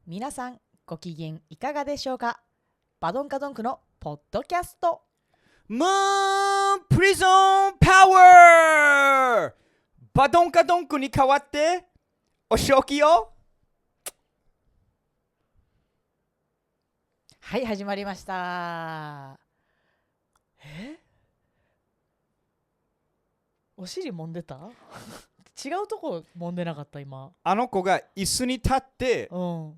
皆さんご機嫌いかがでしょうか。バドンカドンクのポッドキャスト。ムーンプリズンパワー、バドンカドンクに代わってお仕置きよ。はい、始まりました。お尻揉んでた違うとこ揉んでなかった今。あの子が椅子に立ってうん。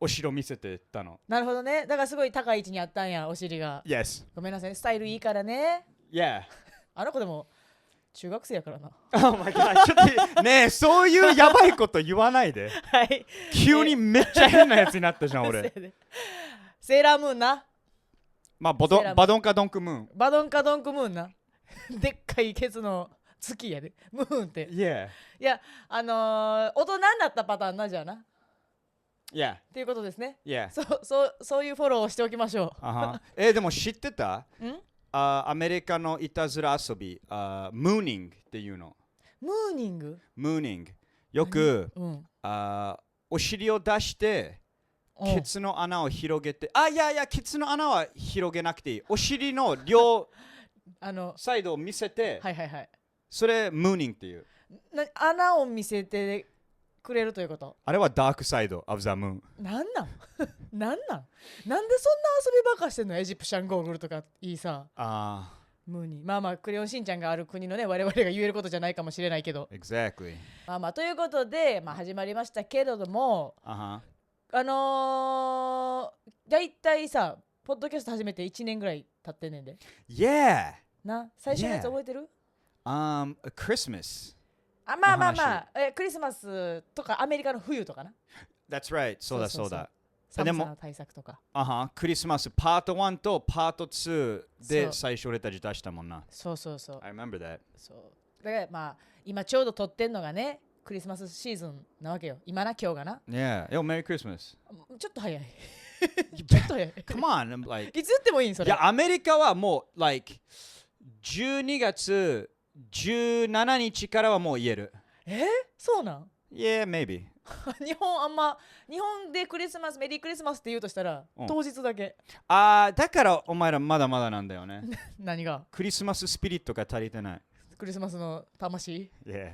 お尻見せてたの。なるほどね。だからすごい高い位置にあったんや、お尻が。 Yes. ごめんなさい、スタイルいいからね。 Yeah. あの子でも中学生やからな。Oh my god. ちょっとねえ、そういうやばいこと言わないで。はい。急にめっちゃ変なやつになったじゃん俺。セーラームーンな。まあバドンカドンクムーン。バドンカドンクムーンな。でっかいケツの月やで。ムーンって。Yeah. いや、大人になったパターンなじゃあな。Yeah. っていうことですね。Yeah. そういうフォローをしておきましょう。でも知ってた？ん？アメリカのいたずら遊び、ムーニングっていうの。ムーニング？ムーニング。よく、お尻を出して、ケツの穴を広げて、いや、ケツの穴は広げなくていい。お尻の両サイドを見せて、はいはいはい。それムーニングっていう。穴を見せてくれるということ。あれはダークサイド of the moon。なんなんなんでそんな遊びばっかしてんの。エジプシャンゴーグルとかいいさ。ムーニー。まあクレヨンしんちゃんがある国のね、我々が言えることじゃないかもしれないけど。Exactly。ということで、始まりましたけれども、だいたいさ、ポッドキャスト始めて1年ぐらい経ってんねんで。Yeah。最初のやつ覚えてる？Christmas。クリスマスとかアメリカの冬とかな。That's right。そうだ。寒さの対策とか。クリスマスパート1とパート2で最初俺たち出したもんな。そう。I remember that。だから今ちょうど撮ってんのがね、クリスマスシーズンなわけよ。今な、今日がな。Yeah。Merry Christmas。ちょっと早い。ちょっと早い。Come on。Like。いつ言ってもいいんそれ。いや、アメリカはもう、12月17日からはもう言える。そうなん？ Yeah, maybe。日本でクリスマス、メリークリスマスって言うとしたら、当日だけ。だからお前らまだまだなんだよね。何が？クリスマススピリットが足りてない。クリスマスの魂？ Yeah。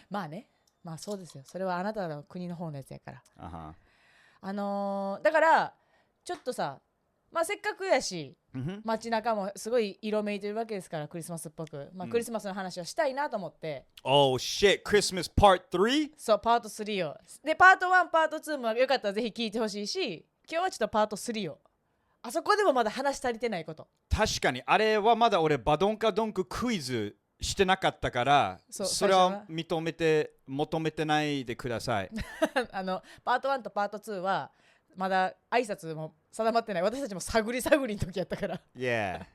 まあね。そうですよ。それはあなたの国の方のやつやから。だからちょっとさ、せっかくやし、街中もすごい色めいてるわけですから、クリスマスっぽく、クリスマスの話をしたいなと思って。Oh shit, Christmas Part 3? そう、パート3を。で、パート1、パート2もよかったらぜひ聞いてほしいし、今日はちょっとパート3を。あそこでもまだ話足りてないこと。確かに、あれはまだ俺バドンカドンククイズしてなかったから、それは求めてないでください。パート1とパート2はまだ挨拶も定まってない。私たちも探りの時やったから。Yeah。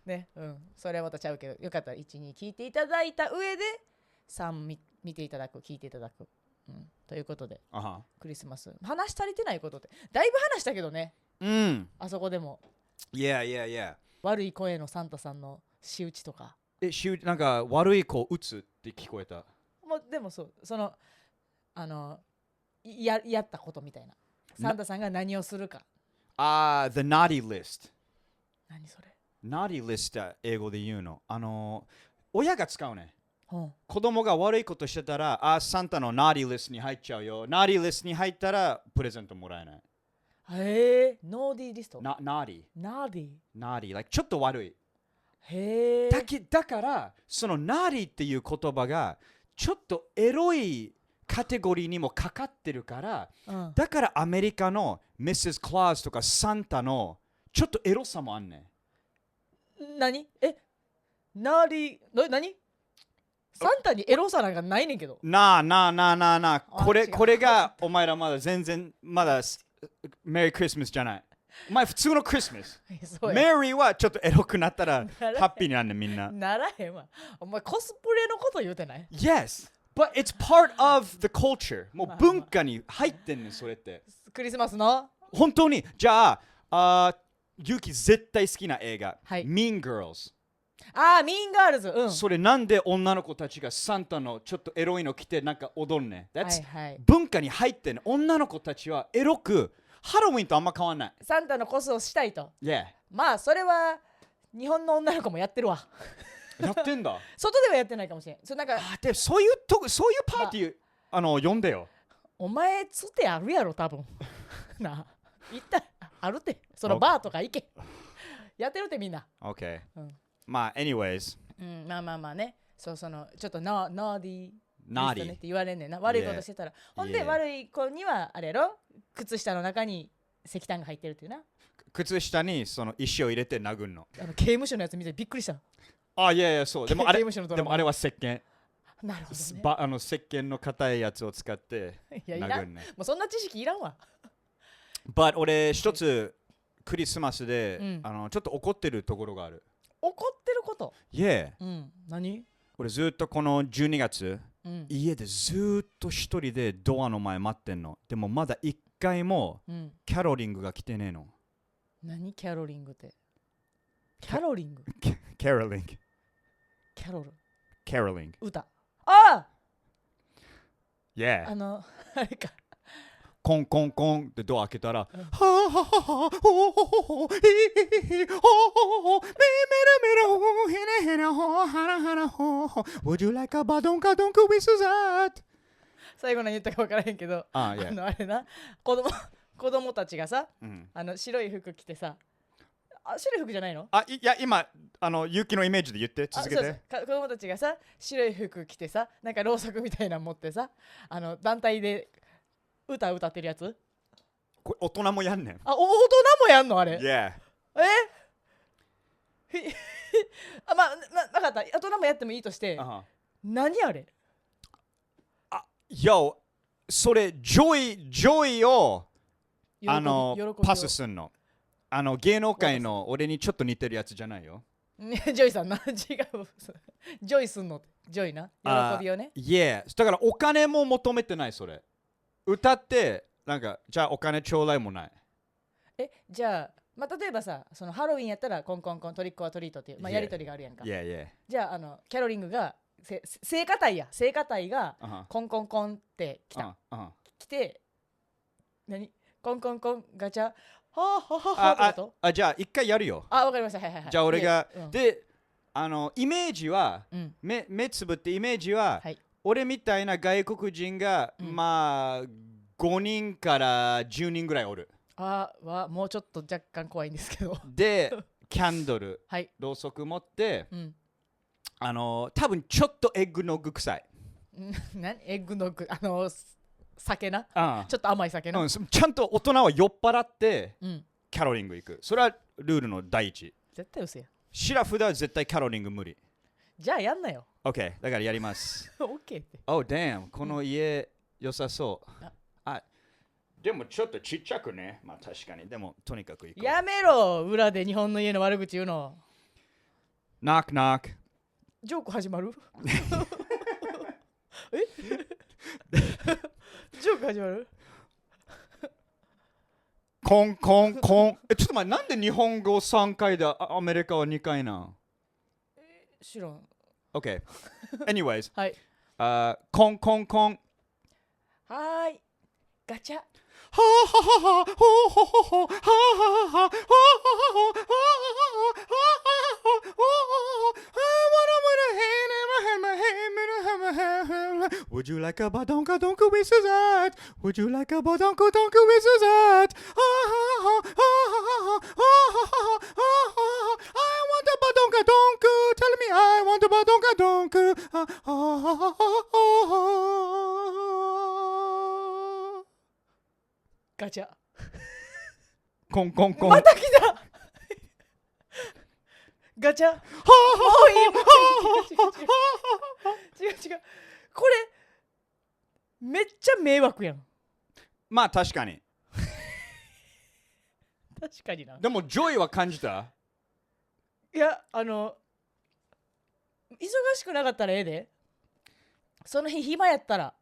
ね、それはまたちゃうけど、よかったら1、2聞いていただいた上で、3見ていただく、聞いていただく。ということで、クリスマス。話し足りてないことって、だいぶ話したけどね。あそこでも。Yeah。悪い声のサンタさんの仕打ちとか。なんか悪い子打つって聞こえた。でもやったことみたいな。サンタさんが何をするか。The naughty list。何それ？ naughty list は英語で言うの。親が使うね。子供が悪いことしてたら、サンタの naughty list に入っちゃうよ。naughty list に入ったらプレゼントもらえない。ノーディーリスト。naughty。like ちょっと悪い。だからその naughty っていう言葉がちょっとエロいカテゴリーにもかかってるから、だからアメリカの Mrs. Claus とかサンタのちょっとエロさもあんねん。何サンタにエロさなんかないねんけど。なあ。これがお前らまだ全然まだメリークリスマスじゃない。お前普通のクリスマス。メリーはちょっとエロくなったらハッピーになるねんみんな。ならへんわ。お前コスプレのこと言うてない？ Yes。But it's part of the culture。もう文化に入ってんねん、それって。クリスマスの？本当に。じゃあ、ユキ絶対好きな映画。はい、Mean Girls。ああ、ミーンガールズ。うん。それなんで女の子たちがサンタのちょっとエロいの着てなんか踊るね。はいはい、文化に入ってね。女の子たちはエロく、ハロウィンとあんま変わんない。サンタのコスをしたいと。Yeah. まあ、それは日本の女の子もやってるわ。やってんだ。外ではやってないかもしれん。なんかでそういうパーティー、呼んでよ。お前つてあるやろ多分。なあ、行ったあるって。そのバーとか行け。やってるってみんな。OK、うん、まあ anyways、まあね、そのちょっとノーディーって言われんねんな。悪いことしてたら。ほんで悪い子にはあれやろ、靴下の中に石炭が入ってるっていうな。靴下にその石を入れて殴るの。刑務所のやつ見てびっくりした。いやそう。でもあれは石鹸。なるほどね。石鹸の硬いやつを使って殴るね。もうそんな知識いらんわ。But 俺一つクリスマスで、ちょっと怒ってるところがある。怒ってること？ Yeah、何？俺ずっとこの12月、家でずっと一人でドアの前待ってんの。でもまだ一回もキャロリングが来てねえの。何キャロリングって？キャロリング？キャロリング。キャロル。キャロリング。歌。ああ！ Yeah。あれか。コンコンコンってドア開けたら、はははは、ほほほほ、ひひひ、ほほほ、めめらめら、ほへなへな、ほはらはら、ほほ、Would you like a Badonkadonk with that? 最後何言ったか分からへんけど、あれな、子供たちがさ、白い服着てさ、白い服じゃないの？いや今勇気のイメージで言って続けて。そう子供たちがさ、白い服着てさ、なんかろうそくみたいなの持ってさ、団体で歌ってるやつ？これ大人もやんねん。大人もやんのあれ？ Yeah。 まあ分かった。大人もやってもいいとして、何あれ？それジョイをパスすんの。芸能界の俺にちょっと似てるやつじゃないよ。ジョイさんな、違う。ジョイすんの？ジョイな、喜びをね。だからお金も求めてない。それ歌ってなんかじゃあお金ちょうだいもない。じゃあ、例えばさ、そのハロウィンやったらコンコンコントリックはトリートっていう、やりとりがあるやんか。じゃあキャロリングが聖歌隊がコンコンコンって来て、何コンコンコンガチャじゃあ一回やるよ。わかりました。じゃあ俺が、でイメージは、目つぶってイメージは、俺みたいな外国人が、まあ5人から10人ぐらいおる。もうちょっと若干怖いんですけど。でキャンドル、ろうそく持って、多分ちょっとエッグノッグ臭い。何エッグノッグ？酒な、ちょっと甘い酒な、ちゃんと大人は酔っ払って、キャロリング行く。それはルールの第一。絶対嘘や。シラフでは絶対キャロリング無理。じゃあやんなよ。OK、だからやります。OK って。Oh damn、この家、良さそう。でもちょっとちっちゃくね。まあ確かに。でもとにかく行こう。やめろ、裏で日本の家の悪口言うの。ノックノック。ジョーク始まる？ジョーク始まる？コンコンコン。ちょっと待って、なんで日本語3回でアメリカは2回なん？知らん。OK。Anyways。はい。コンコンコン。はーい。ガチャ。ははははほほほほははははははははWould you like a Badonkadonk with that? Would you like a Badonkadonk with that? I want a Badonkadonk. Tell me I want a Badonkadonk. ガチャ。コンコンコン。また来た。ガチャ。もういい。違う。これめっちゃ迷惑やん。まあ確かに。確かにな。でもジョイは感じた？いや、忙しくなかったらええで。その日暇やったら。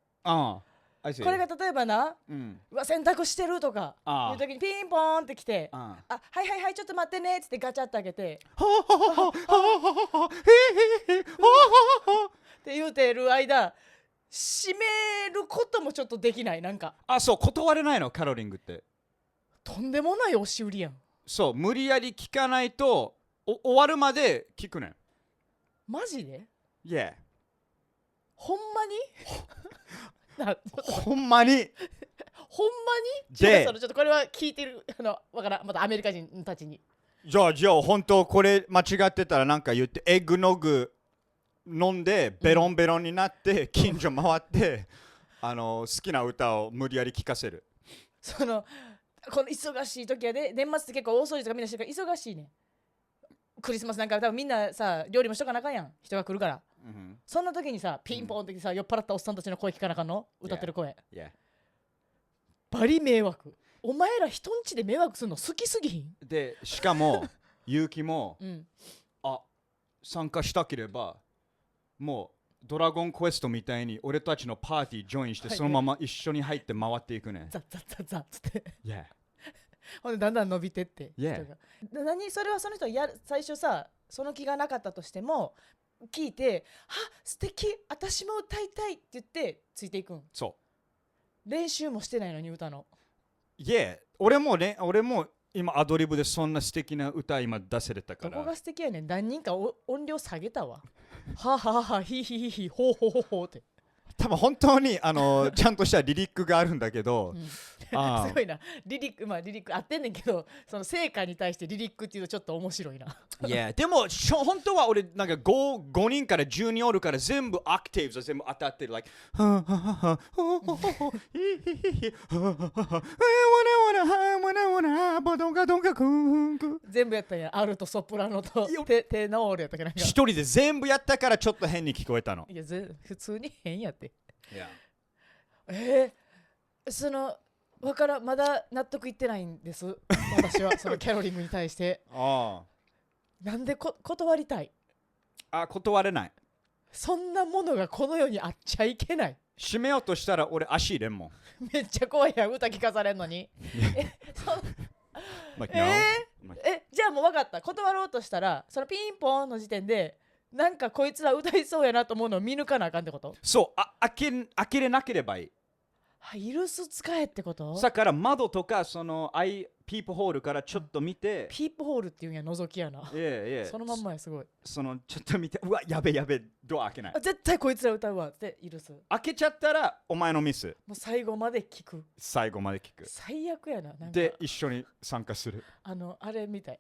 これが例えばな、洗濯してるとかいう時にピンポーンって来て、はいはいはいちょっと待ってねっつってガチャって開けてって言うてる間閉めることもちょっとできない。なんかそう断れないのカロリングって。とんでもない押し売りやん。そう無理やり聞かないと終わるまで聞くねん。マジで？ Yeah ほんまにほんまにほんまにでちょっとこれは聞いてるわからんまたアメリカ人たちにじゃあ本当これ間違ってたらなんか言ってエッグノグ飲んでベロンベロンになって近所回って好きな歌を無理やり聞かせる。この忙しい時やで年末って結構大掃除とかみんなしてるから忙しいね。クリスマスなんか多分みんなさ料理もしとかなあかんやん人が来るから、そんな時にさピンポンってさ、酔っ払ったおっさんたちの声聞かなあかんの歌ってる声、バリ迷惑。お前ら人んちで迷惑するの好きすぎひんでしかも勇気も、参加したければもうドラゴンクエストみたいに俺たちのパーティージョインしてそのまま一緒に入って回っていくね。ザッザッザッザッつってYeah ほんでだんだん伸びてって、Yeah 何それはその人最初さその気がなかったとしても聞いて素敵私も歌いたいって言ってついていくん。そう練習もしてないのに歌の。Yeah 俺も今アドリブでそんな素敵な歌今出せれたから。どこが素敵やねん。何人か音量下げたわははははヒヒヒヒほうほうほうほうって多分本当にちゃんとしたリリックがあるんだけど、すごいなリリック合ってんねんけどその成果に対してリリックっていうとちょっと面白いな。いやでも本当は俺なんか 5人から10人おるから全部アクティブズは全部当たってる like バドンカドンカクンク全部やったんや。アルトソプラノとテノールやったっけなんか一人で全部やったからちょっと変に聞こえたの。いや普通に変やって。いやまだ納得いってないんです私はそのキャロリングに対してなんで断りたい。断れない。そんなものがこの世にあっちゃいけない。閉めようとしたら俺足入れんもん。めっちゃ怖いやん歌聞かされんのにじゃあもう分かった。断ろうとしたらそのピンポンの時点でなんかこいつら歌いそうやなと思うのを見抜かなあかんってこと。そう開けれなければいい。イルス使えってこと。だから窓とかピープホールからちょっと見て、ピープホールっていうんや覗きやな。そのまんまやすごい。ちょっと見てうわやべドア開けない。絶対こいつら歌うわってイルス。開けちゃったらお前のミス。もう最後まで聞く。最悪やな。なんかで一緒に参加する。あれみたい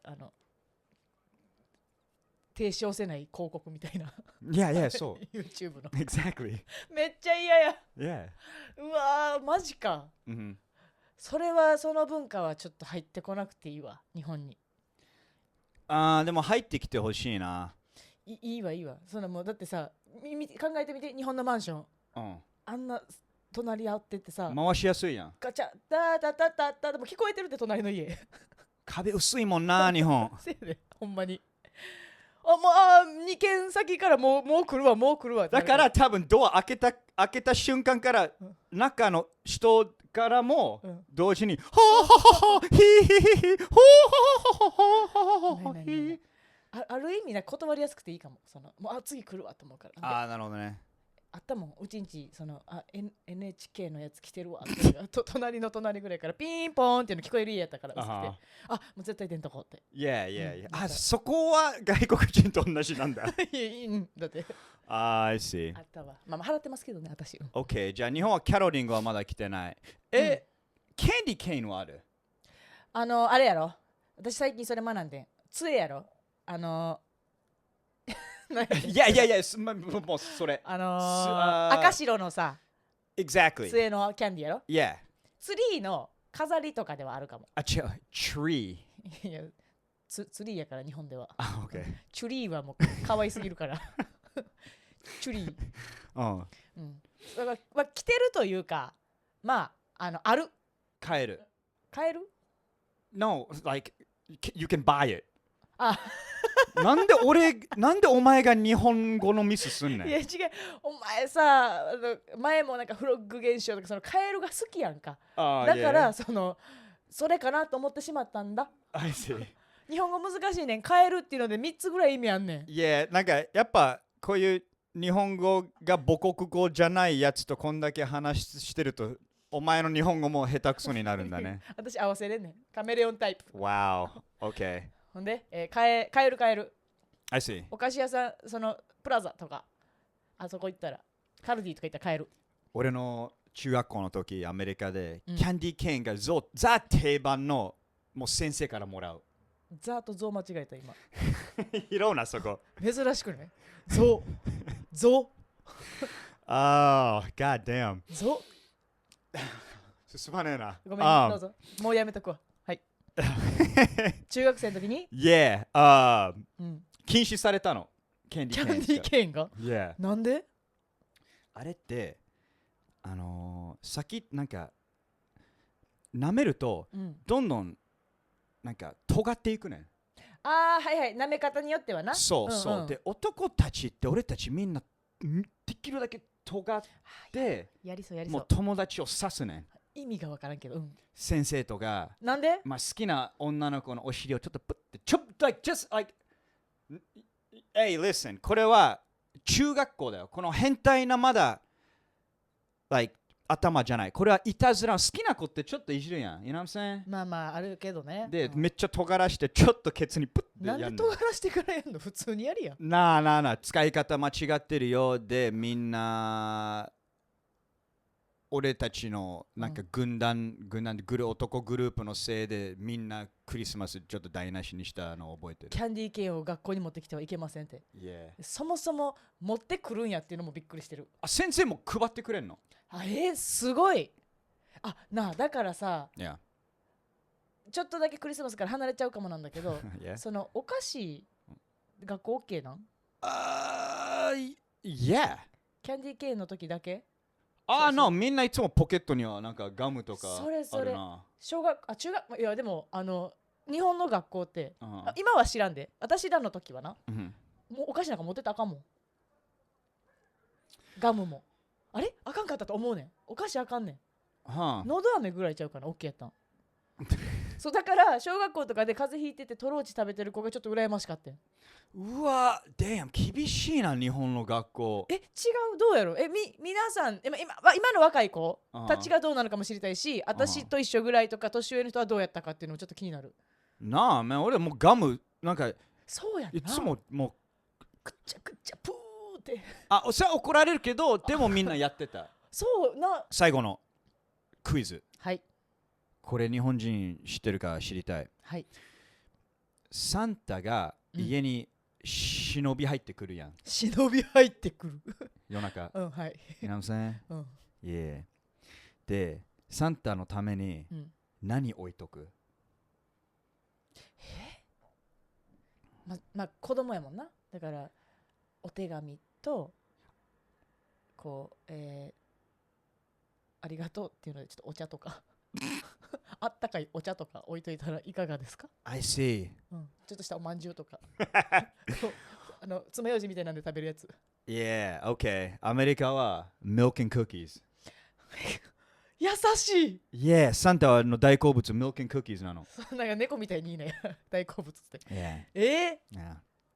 提唱せない広告みたいな。いやそう。YouTube の。Exactly。めっちゃ嫌や。Yeah。うわマジか。それはその文化はちょっと入ってこなくていいわ日本に。でも入ってきてほしいな。いいわ。もうだってさ考えてみて日本のマンション。あんな隣り合ってってさ。回しやすいやん。ガチャダダダダダでも聞こえてるって隣の家。壁薄いもんな日本。せやでほんまに。2軒先からもう来るわ。だから多分ドア開けた瞬間から中の人からも同時にある意味断りやすくていいかも。もう次来るわと思うから。なるほどね。あったもんうちんちNHK のやつ来てるわ隣の隣ぐらいからピンポーンっていうの聞こえる家やったから薄くてもう絶対出んとこって。いやそこは外国人と同じなんだ。だってI see。あったわ。払ってますけどね私。OK じゃあ日本はキャロリングはまだ来てない。キャンディケインはある？あれやろ私最近それ学んで杖やろいやもうそれ赤白のさ Exactly 杖のキャンディーやろ。Yeah ツリーの飾りとかではあるかも。違う Tree いやツリーやから日本では。OK チュリーはもう可愛すぎるからチュリーだから着てるというかある買える 買える No like you can buy it なんでお前が日本語のミスすんねん。いや違う、お前さ、前もなんかフロッグ現象とかそのカエルが好きやんか。だからそれかなと思ってしまったんだ。I see。日本語難しいねん。カエルっていうので3つぐらい意味あんねん。いや、なんかやっぱこういう日本語が母国語じゃないやつとこんだけ話してると、お前の日本語も下手くそになるんだね。私合わせれんねん。カメレオンタイプ。Wow。OK。ほんで、カエル。I see。お菓子屋さん、そのプラザとか、あそこ行ったら、カルディとか行ったらカエル。俺の中学校の時、アメリカで、キャンディーケーンがザ定番のもう先生からもらう。ザとゾウ間違えた今。拾うな、そこ。珍しくね。ゾウ。ああ、God damn。ゾウ。すまねえな。ごめん、どうぞ。もうやめとくわ。はい。中学生の時にYeah。禁止されたの。キャンディーケーンが Yeah。なんであれって、先なんか、舐めると、どんどんなんか尖っていくねん。ああ、はいはい。舐め方によってはな。そう。で、男たちって俺たちみんなできるだけ尖って、やりそう。もう友達を刺すねん。意味がわからんけど。先生とか。なんで好きな女の子のお尻をちょっとプッて、just like, hey, listen. これは中学校だよ。この変態なまだ、like, 頭じゃない。これはいたずら。好きな子ってちょっといじるやん。You know what I'm saying? まああるけどね。で、めっちゃ尖らしてちょっとケツにプッてやるの。なんで尖らしてからやんの？普通にやりや。なあ。使い方間違ってるよ。で、みんな、俺たちのなんか軍団で男グループのせいでみんなクリスマスちょっと台無しにしたのを覚えてる。キャンディーケーンを学校に持ってきてはいけませんって。Yeah。そもそも持ってくるんやっていうのもびっくりしてる。あ、先生も配ってくれんの？すごい。だからさ、Yeah。ちょっとだけクリスマスから離れちゃうかもなんだけど、Yeah。そのお菓子学校 OK なん？Yeah。キャンディーケーンの時だけ？みんないつもポケットにはなんかガムとかあるな。それ中学、いやでも日本の学校って、今は知らんで、私らの時はな、もうお菓子なんか持ってたらあかんもん。ガムもあかんかったと思うねん。お菓子あかんねん。のど飴ぐらいちゃうかな、 OK やったん。そうだから小学校とかで風邪ひいててトローチ食べてる子がちょっと羨ましかったん。うわ、damn、厳しいな日本の学校。違う、どうやろう。皆さん今の若い子たちがどうなのかも知りたいし、私と一緒ぐらいとか年上の人はどうやったかっていうのもちょっと気になる。なあ、俺もうガムなんかそうやんな。いつももうくっちゃプーって。それは怒られるけど、でもみんなやってた。そうな。最後のクイズ。はい。これ日本人知ってるか知りたい。はい。サンタが家に忍び入ってくるやん。忍び入ってくる。夜中。はい。You know what I'm saying? Yeah。で、サンタのために何置いとく？子供やもんな。だからお手紙とありがとうっていうのでちょっとお茶とかあったかいお茶とか置いといたらいかがですか？ I see。ちょっとしたおまんじゅうとか爪楊枝みたいなんで食べるやつ。Yeah, okay。アメリカは milk and cookies。優しい。Yeah、サンタの大好物 milk and cookies なの。なんか猫みたいにいいね。大好物って。Yeah。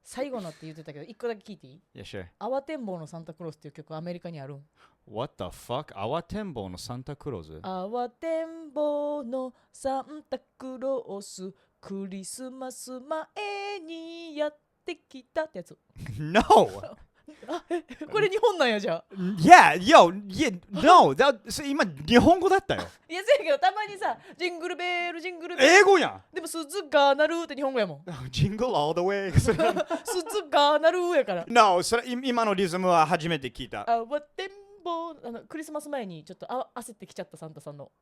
最後のって言ってたけど、一個だけ聞いていい？ Yeah, sure。慌てんぼうのサンタクロースっていう曲アメリカにあるん？ What the fuck？ 慌てんぼうのサンタクロース？慌てんぼうのサンタクロース、クリスマス前にやってきたってやつ。No！ これ日本なんやじゃあ。No！ 今日本語だったよ。いや、そうやけどたまにさ、ジングルベール、ジングルベール。英語やん。でも鈴が鳴るって日本語やもん。ジングル all the way。鈴が鳴るやから。No、今のリズムは初めて聞いた。慌てんぼう、クリスマス前にちょっと焦ってきちゃったサンタさんの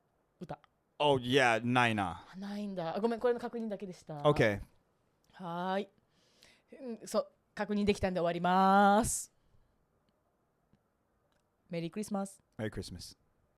歌。Oh yeah、ないな。ないんだ。ごめん、これの確認だけでした。OK。はーい。そう、確認できたんで終わります。メリークリスマス。メリークリスマス。